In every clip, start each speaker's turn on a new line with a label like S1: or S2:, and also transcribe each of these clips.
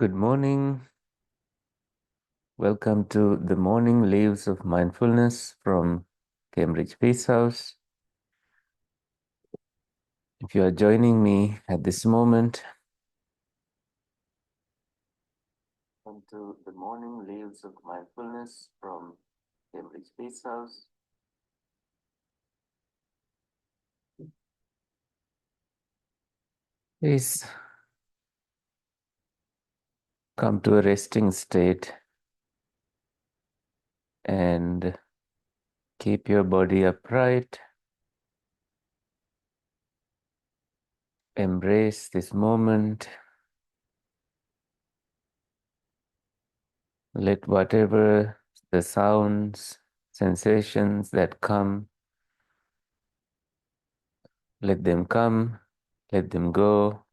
S1: Good morning. Welcome to the Morning Leaves of Mindfulness from Cambridge Peace House. If you are joining me at this moment, welcome to the Morning Leaves of Mindfulness from Cambridge Peace House. Please come to a resting state and keep your body upright. Embrace this moment. Let whatever the sounds, sensations that come, let them come, let them go.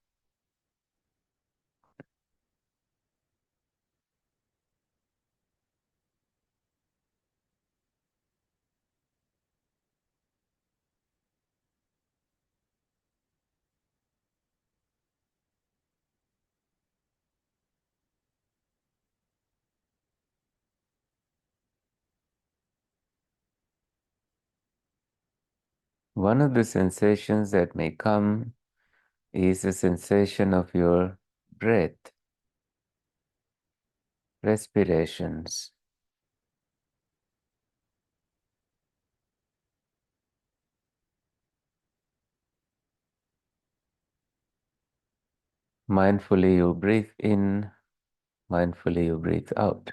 S1: One of the sensations that may come is a sensation of your breath, respirations. Mindfully you breathe in, mindfully you breathe out.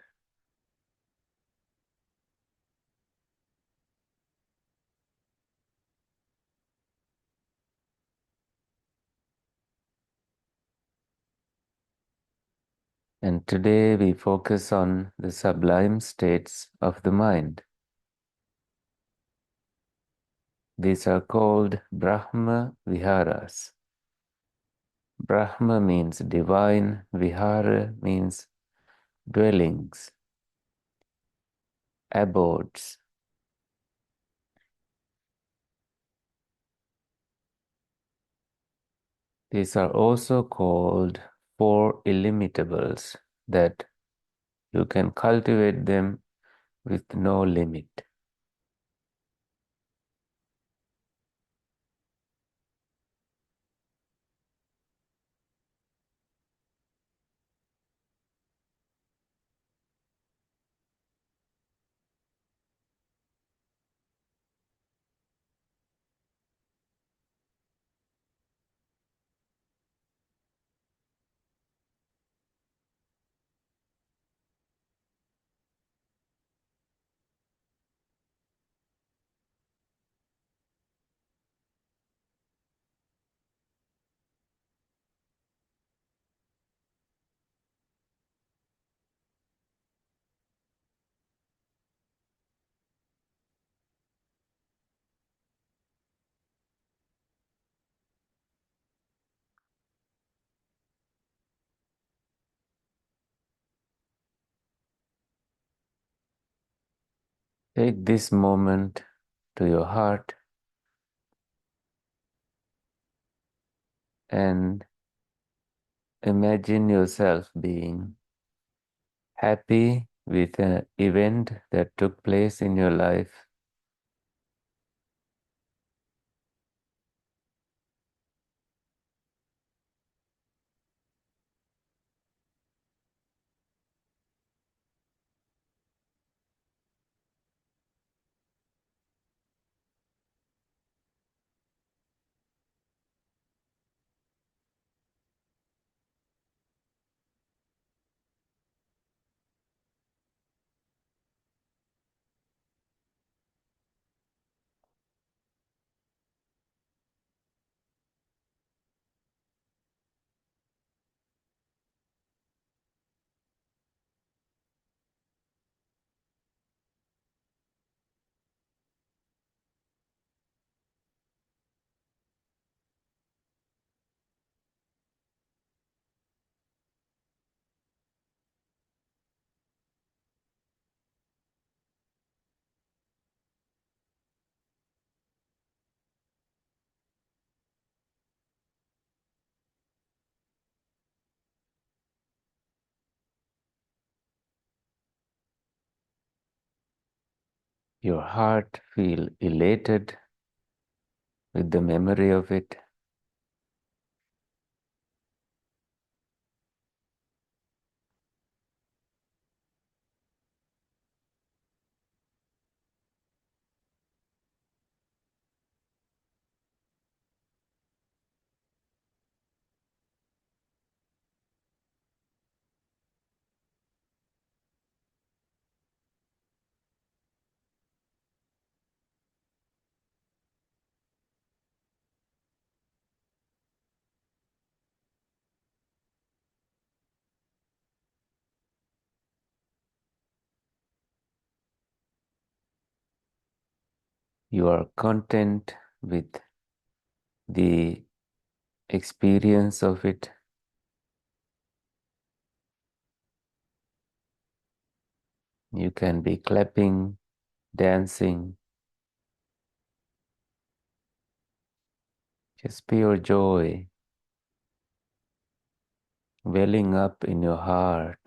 S1: And today we focus on the sublime states of the mind. These are called Brahmaviharas. Brahma means divine, Vihara means dwellings, abodes. These are also called four illimitables, that you can cultivate them with no limit. Take this moment to your heart and imagine yourself being happy with an event that took place in your life. your heart feel elated with the memory of it. You are content with the experience of it. You can be clapping, dancing, just pure joy welling up in your heart.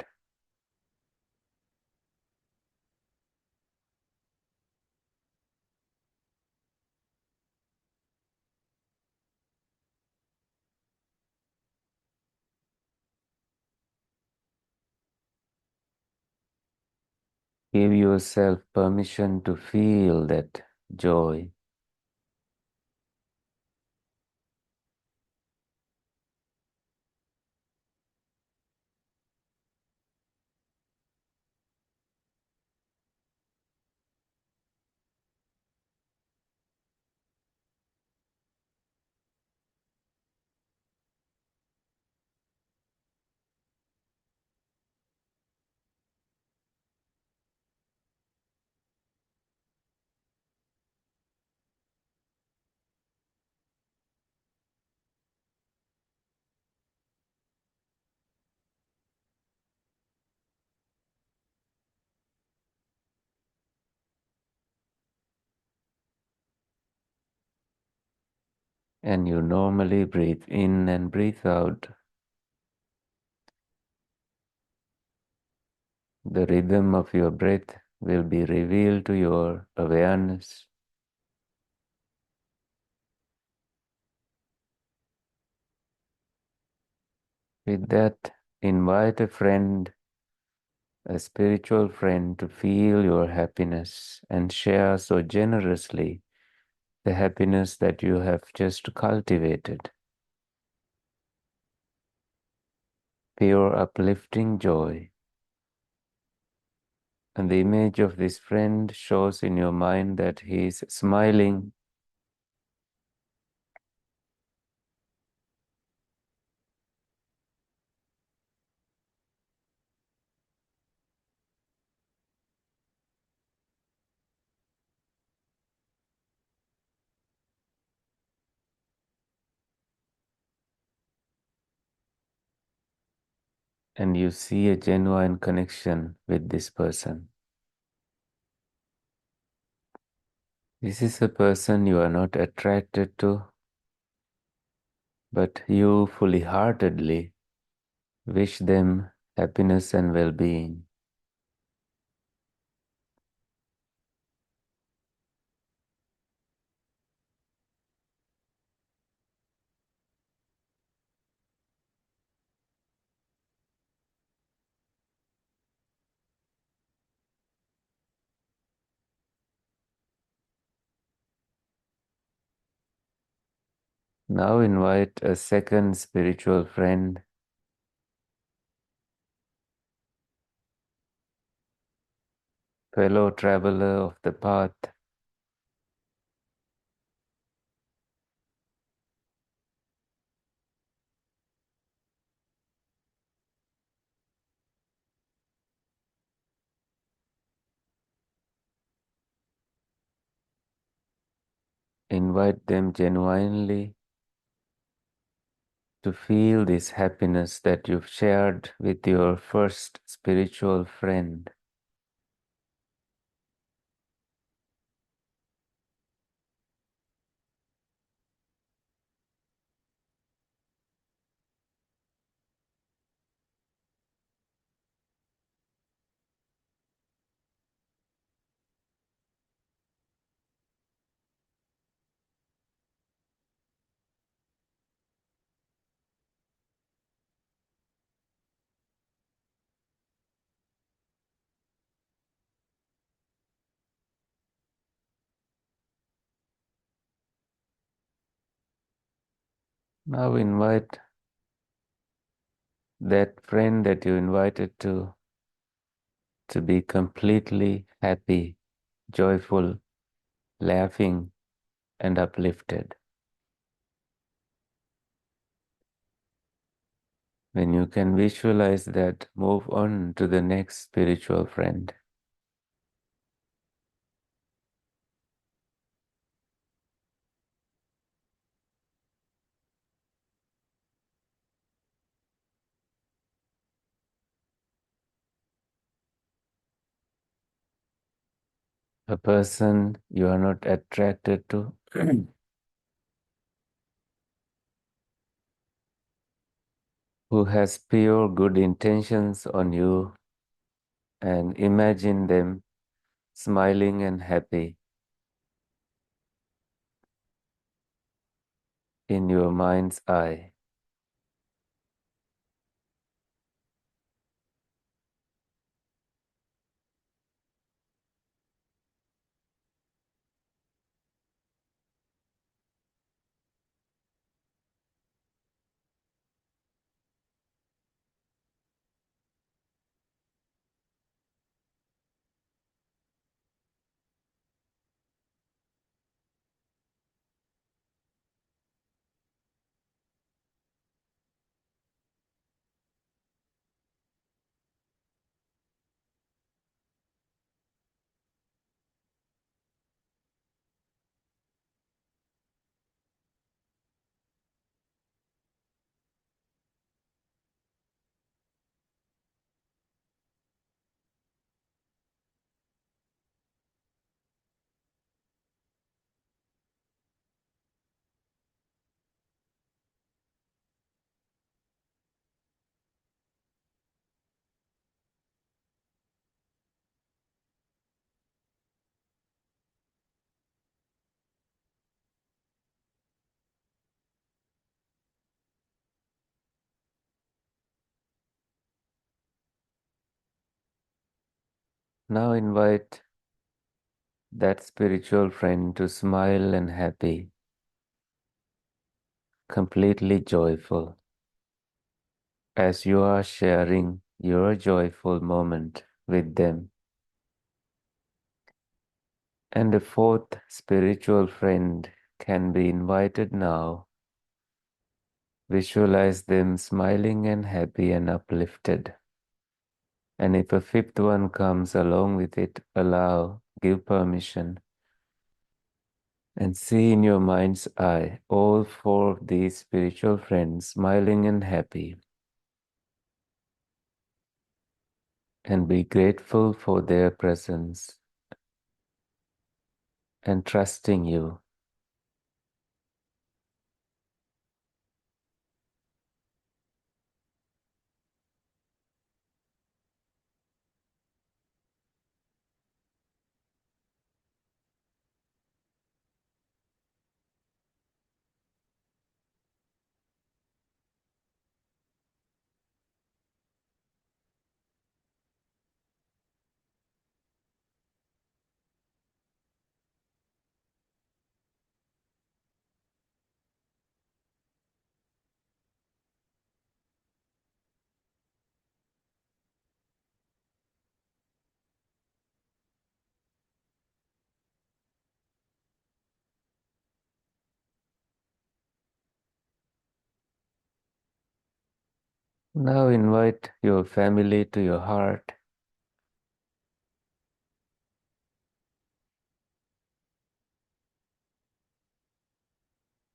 S1: Give yourself permission to feel that joy. And you normally breathe in and breathe out. The rhythm of your breath will be revealed to your awareness. With that, invite a friend, a spiritual friend, to feel your happiness and share so generously the happiness that you have just cultivated. Pure uplifting joy. And the image of this friend shows in your mind that he is smiling. And you see a genuine connection with this person. This is a person you are not attracted to, but you fully heartedly wish them happiness and well-being. Now invite a second spiritual friend, fellow traveler of the path. Invite them genuinely to feel this happiness that you've shared with your first spiritual friend. Now invite that friend that you invited to be completely happy, joyful, laughing, and uplifted. When you can visualize that, move on to the next spiritual friend. A person you are not attracted to, who has pure good intentions on you, and imagine them smiling and happy in your mind's eye. Now invite that spiritual friend to smile and happy, completely joyful, as you are sharing your joyful moment with them. And a fourth spiritual friend can be invited now. Visualize them smiling and happy and uplifted. And if a fifth one comes along with it, give permission, and see in your mind's eye all four of these spiritual friends smiling and happy. And be grateful for their presence and trusting you. Now invite your family to your heart,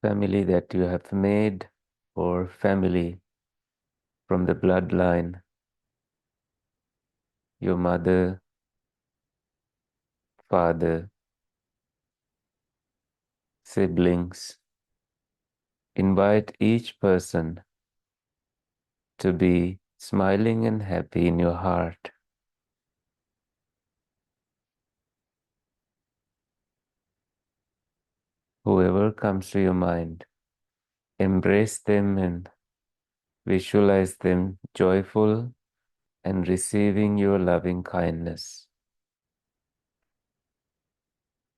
S1: family that you have made, or family from the bloodline, your mother, father, siblings. Invite each person to be smiling and happy in your heart. Whoever comes to your mind, embrace them and visualize them joyful and receiving your loving kindness.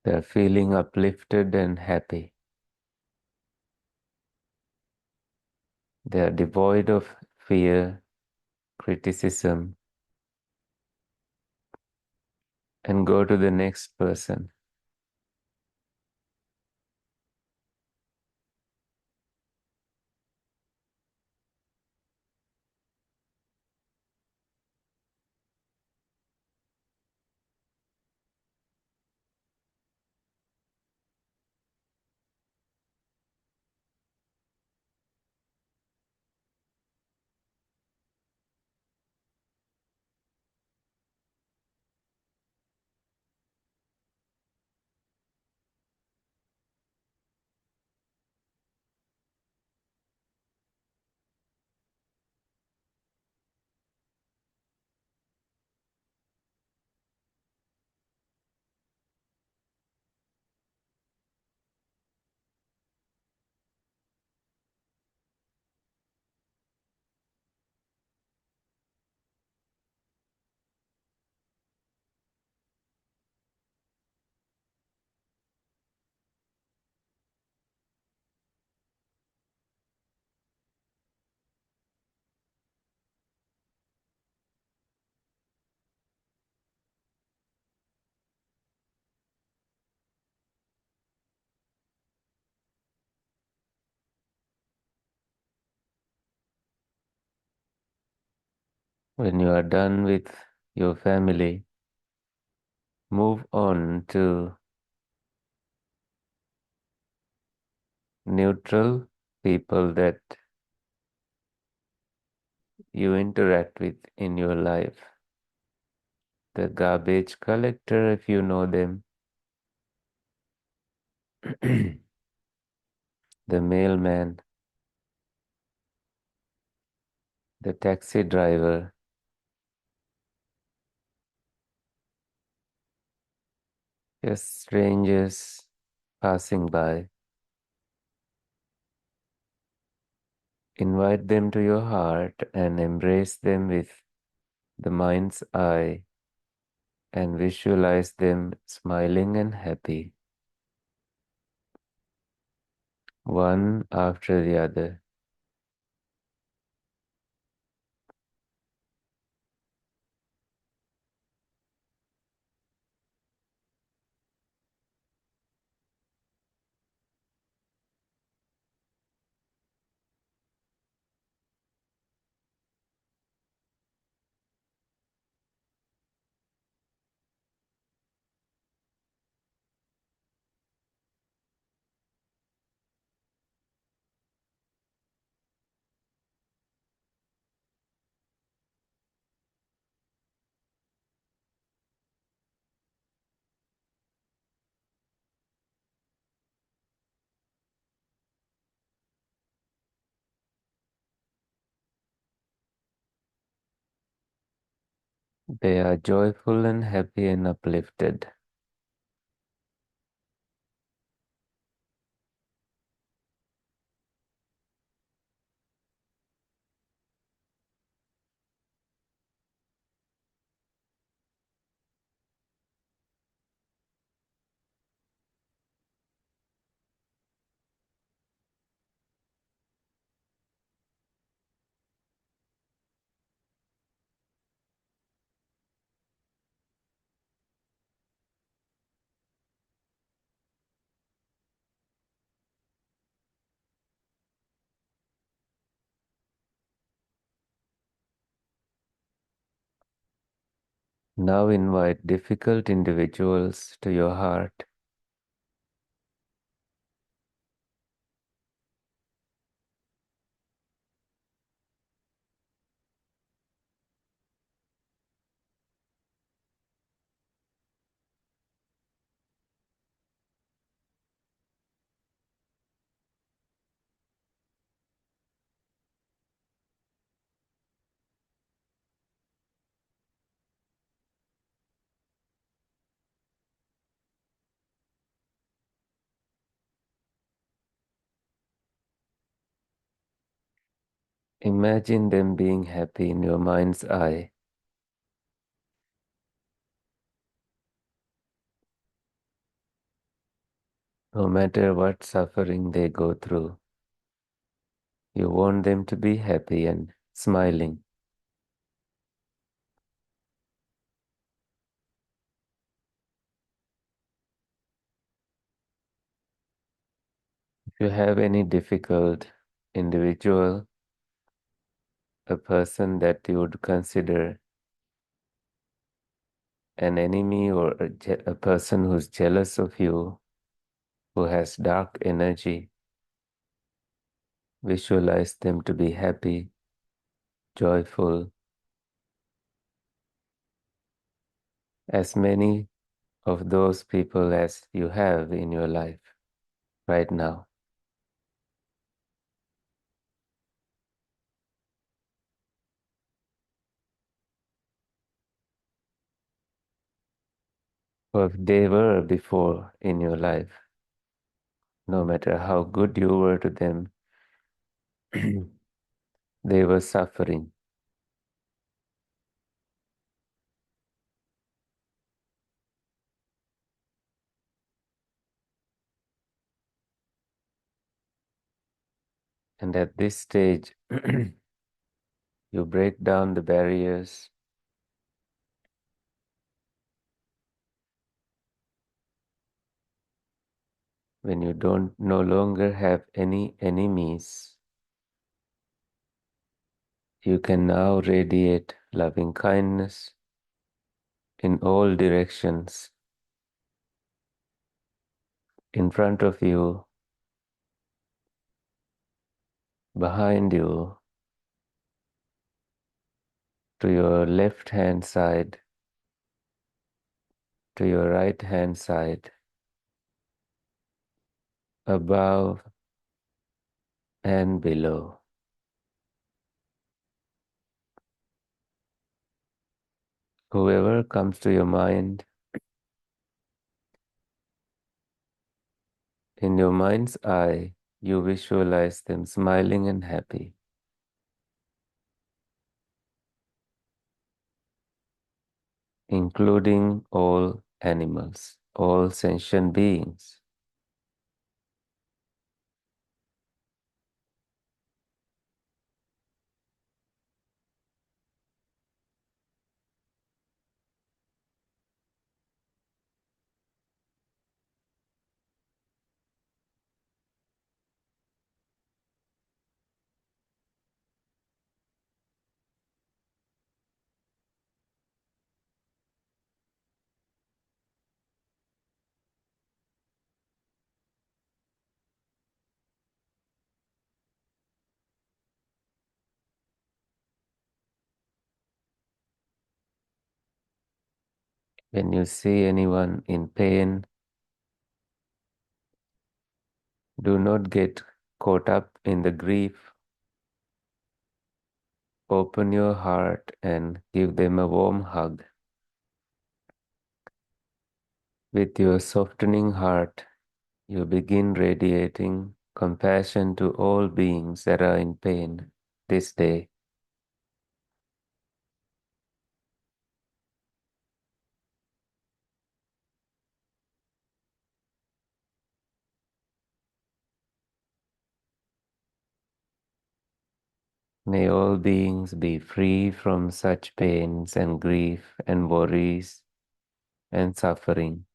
S1: They're feeling uplifted and happy. They are devoid of fear, criticism, and go to the next person. When you are done with your family, move on to neutral people that you interact with in your life. The garbage collector, if you know them, the mailman, the taxi driver, just strangers passing by. Invite them to your heart and embrace them with the mind's eye and visualize them smiling and happy, one after the other. They are joyful and happy and uplifted. Now invite difficult individuals to your heart. Imagine them being happy in your mind's eye. No matter what suffering they go through, You want them to be happy and smiling. If you have any difficult individual, a person that you would consider an enemy or a person who's jealous of you, who has dark energy, visualize them to be happy, joyful, as many of those people as you have in your life right now. Or if they were before in your life, no matter how good you were to them, they were suffering. And at this stage, you break down the barriers. When you don't no longer have any enemies, you can now radiate loving kindness in all directions, in front of you, behind you, to your left hand side, to your right hand side, above and below. Whoever comes to your mind, in your mind's eye, you visualize them smiling and happy, including all animals, all sentient beings. When you see anyone in pain, do not get caught up in the grief. Open your heart and give them a warm hug. With your softening heart, you begin radiating compassion to all beings that are in pain this day. May all beings be free from such pains and grief and worries and suffering.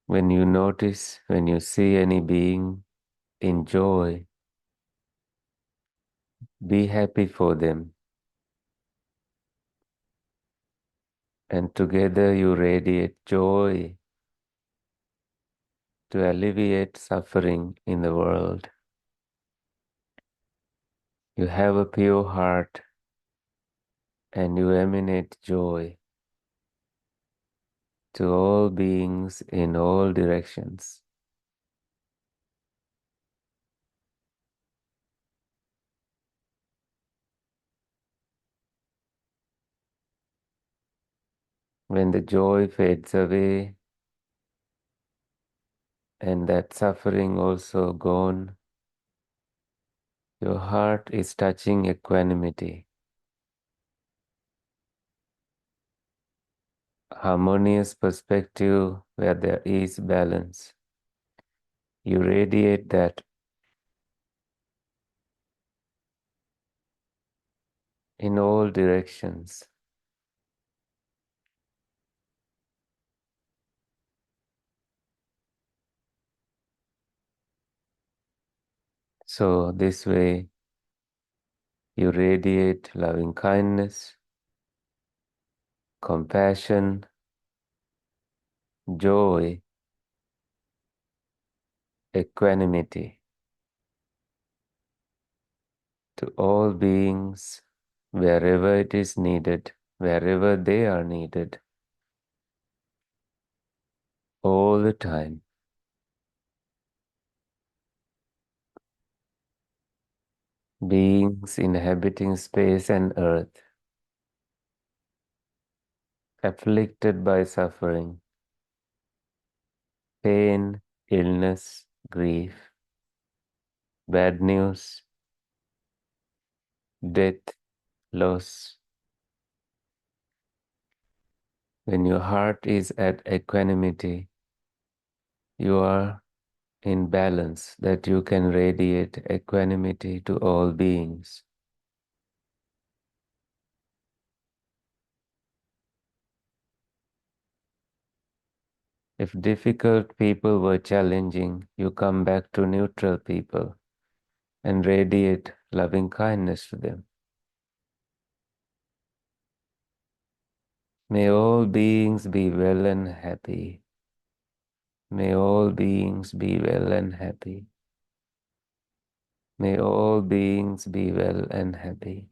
S1: When you notice, when you see any being in joy, be happy for them. And together you radiate joy to alleviate suffering in the world. You have a pure heart and you emanate joy to all beings in all directions. When the joy fades away and that suffering also gone, your heart is touching equanimity, harmonious perspective where there is balance. You radiate that in all directions. So this way you radiate loving kindness, compassion, joy, equanimity to all beings wherever it is needed, wherever they are needed, all the time. Beings inhabiting space and earth, afflicted by suffering, pain, illness, grief, bad news, death, loss. When your heart is at equanimity, you are in balance, that you can radiate equanimity to all beings. If difficult people were challenging, you come back to neutral people and radiate loving kindness to them. May all beings be well and happy. May all beings be well and happy. May all beings be well and happy.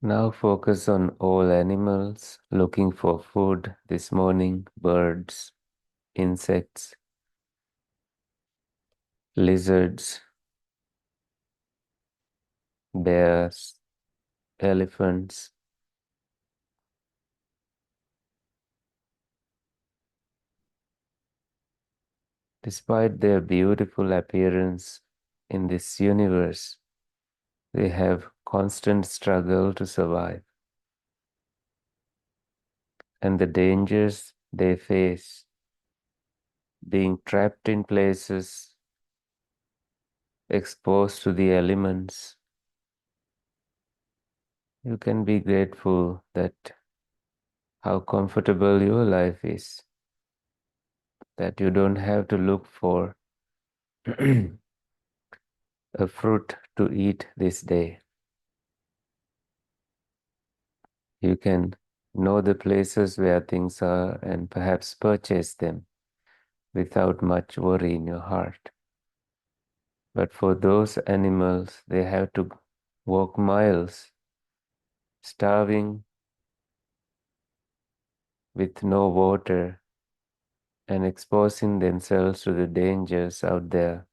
S1: Now focus on all animals looking for food this morning, birds, insects, lizards, bears, elephants. Despite their beautiful appearance in this universe, they have constant struggle to survive. And the dangers they face, being trapped in places, exposed to the elements, you can be grateful that how comfortable your life is, that you don't have to look for a fruit to eat this day. You can know the places where things are and perhaps purchase them without much worry in your heart. But for those animals, they have to walk miles, starving with no water and exposing themselves to the dangers out there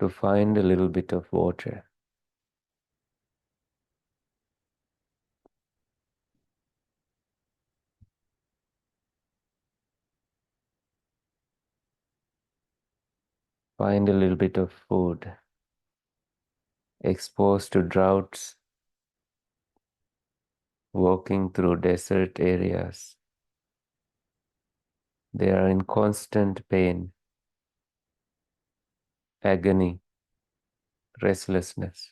S1: to find a little bit of water. Find a little bit of food, exposed to droughts, walking through desert areas. They are in constant pain, agony, restlessness.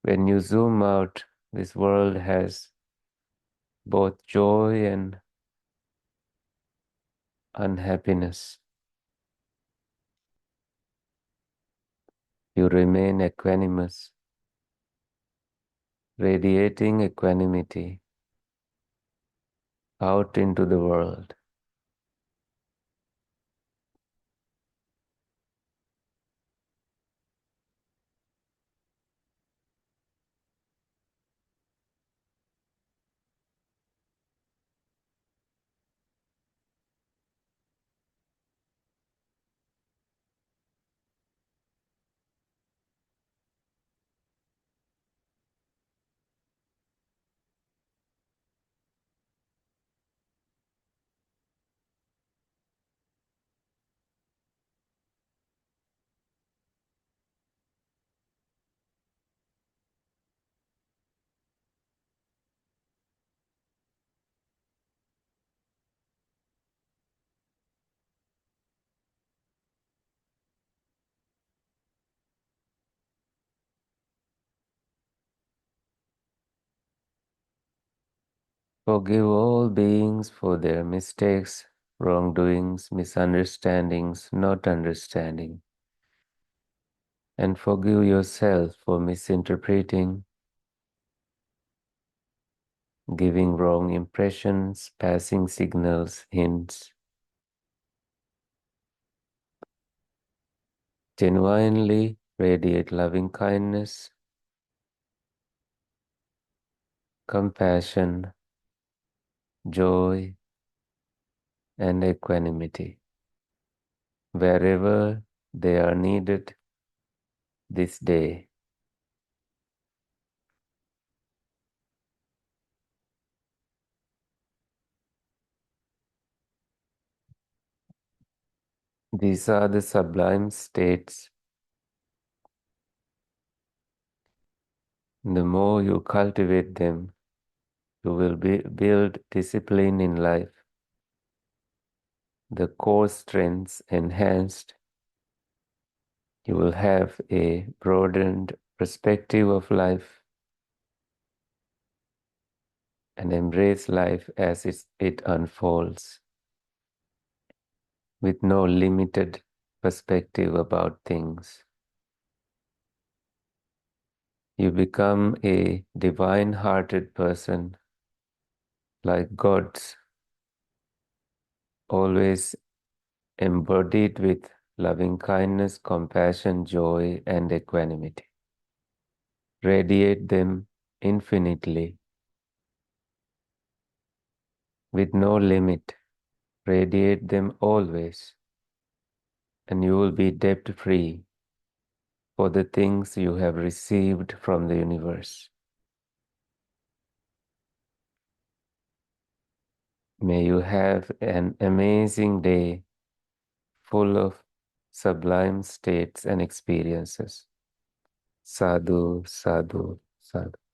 S1: When you zoom out, this world has both joy and unhappiness. You remain equanimous, radiating equanimity out into the world. Forgive all beings for their mistakes, wrongdoings, misunderstandings, not understanding, and forgive yourself for misinterpreting, giving wrong impressions, passing signals, hints. Genuinely radiate loving kindness, compassion, joy, and equanimity wherever they are needed this day. These are the sublime states. The more you cultivate them, you will build discipline in life, the core strengths enhanced. You will have a broadened perspective of life and embrace life as it unfolds with no limited perspective about things. You become a divine hearted person like God's, always embodied with loving kindness, compassion, joy, and equanimity. Radiate them infinitely with no limit. Radiate them always, and you will be debt free for the things you have received from the universe. May you have an amazing day full of sublime states and experiences. Sadhu, sadhu, sadhu.